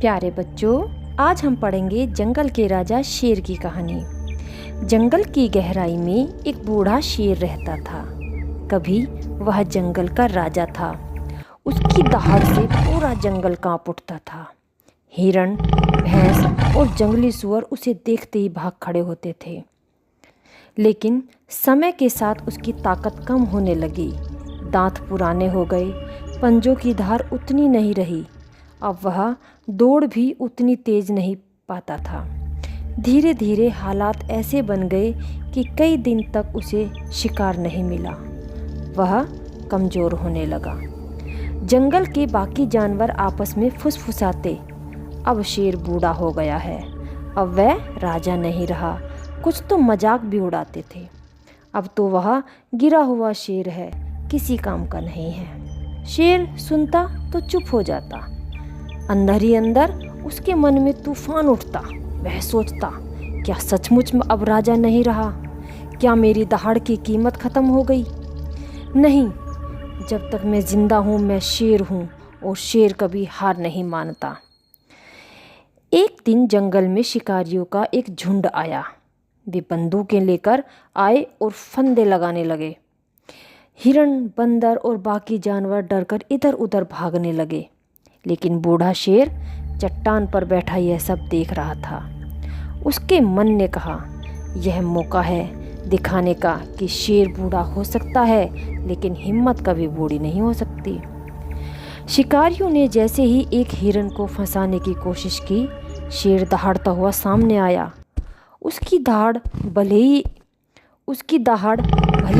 प्यारे बच्चों, आज हम पढ़ेंगे जंगल के राजा शेर की कहानी। जंगल की गहराई में एक बूढ़ा शेर रहता था। कभी वह जंगल का राजा था। उसकी दहाड़ से पूरा जंगल कांप उठता था। हिरण, भैंस और जंगली सुअर उसे देखते ही भाग खड़े होते थे। लेकिन समय के साथ उसकी ताकत कम होने लगी। दांत पुराने हो गए, पंजों की धार उतनी नहीं रही। अब वह दौड़ भी उतनी तेज नहीं पाता था। धीरे धीरे हालात ऐसे बन गए कि कई दिन तक उसे शिकार नहीं मिला। वह कमज़ोर होने लगा। जंगल के बाकी जानवर आपस में फुसफुसाते, अब शेर बूढ़ा हो गया है, अब वह राजा नहीं रहा। कुछ तो मजाक भी उड़ाते थे। अब तो वह गिरा हुआ शेर है, किसी काम का नहीं है। शेर सुनता तो चुप हो जाता। अंदर ही अंदर उसके मन में तूफान उठता। वह सोचता, क्या सचमुच में अब राजा नहीं रहा? क्या मेरी दहाड़ की कीमत खत्म हो गई? नहीं, जब तक मैं जिंदा हूँ मैं शेर हूँ और शेर कभी हार नहीं मानता। एक दिन जंगल में शिकारियों का एक झुंड आया। वे बंदूकें लेकर आए और फंदे लगाने लगे। हिरण, बंदर और बाकी जानवर डरकर इधर उधर भागने लगे। लेकिन बूढ़ा शेर चट्टान पर बैठा यह सब देख रहा था। उसके मन ने कहा, यह मौका है दिखाने का कि शेर बूढ़ा हो सकता है, लेकिन हिम्मत कभी बूढ़ी नहीं हो सकती। शिकारियों ने जैसे ही एक हिरण को फंसाने की कोशिश की, शेर दहाड़ता हुआ सामने आया। उसकी दहाड़ भले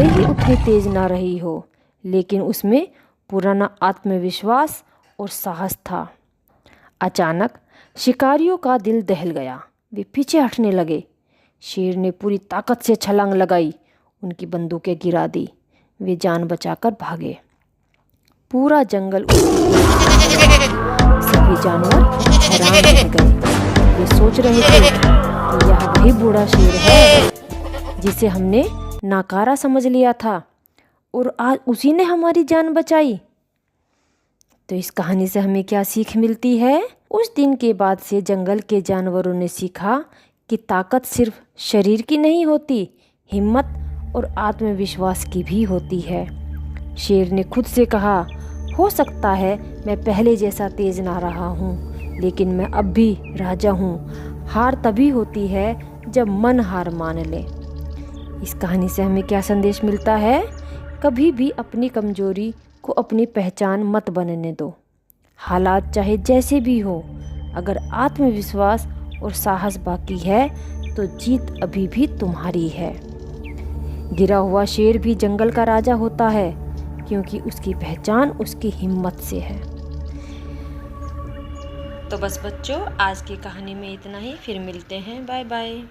ही उतनी तेज ना रही हो, लेकिन उसमें पुराना आत्मविश्वास और साहस था। अचानक शिकारियों का दिल दहल गया। वे पीछे हटने लगे। शेर ने पूरी ताकत से छलांग लगाई, उनकी बंदूकें गिरा दी। वे जान बचाकर भागे। पूरा जंगल सभी जानवर हैरान रह गए। वे सोच रहे थे कि यह वही बूढ़ा शेर है जिसे हमने नाकारा समझ लिया था और आज उसी ने हमारी जान बचाई। तो इस कहानी से हमें क्या सीख मिलती है? उस दिन के बाद से जंगल के जानवरों ने सीखा कि ताकत सिर्फ शरीर की नहीं होती, हिम्मत और आत्मविश्वास की भी होती है। शेर ने खुद से कहा, हो सकता है मैं पहले जैसा तेज ना रहा हूँ, लेकिन मैं अब भी राजा हूँ। हार तभी होती है जब मन हार मान ले। इस कहानी से हमें क्या संदेश मिलता है? कभी भी अपनी कमजोरी को अपनी पहचान मत बनने दो। हालात चाहे जैसे भी हो, अगर आत्मविश्वास और साहस बाकी है तो जीत अभी भी तुम्हारी है। गिरा हुआ शेर भी जंगल का राजा होता है, क्योंकि उसकी पहचान उसकी हिम्मत से है। तो बस बच्चों, आज की कहानी में इतना ही। फिर मिलते हैं। Bye bye.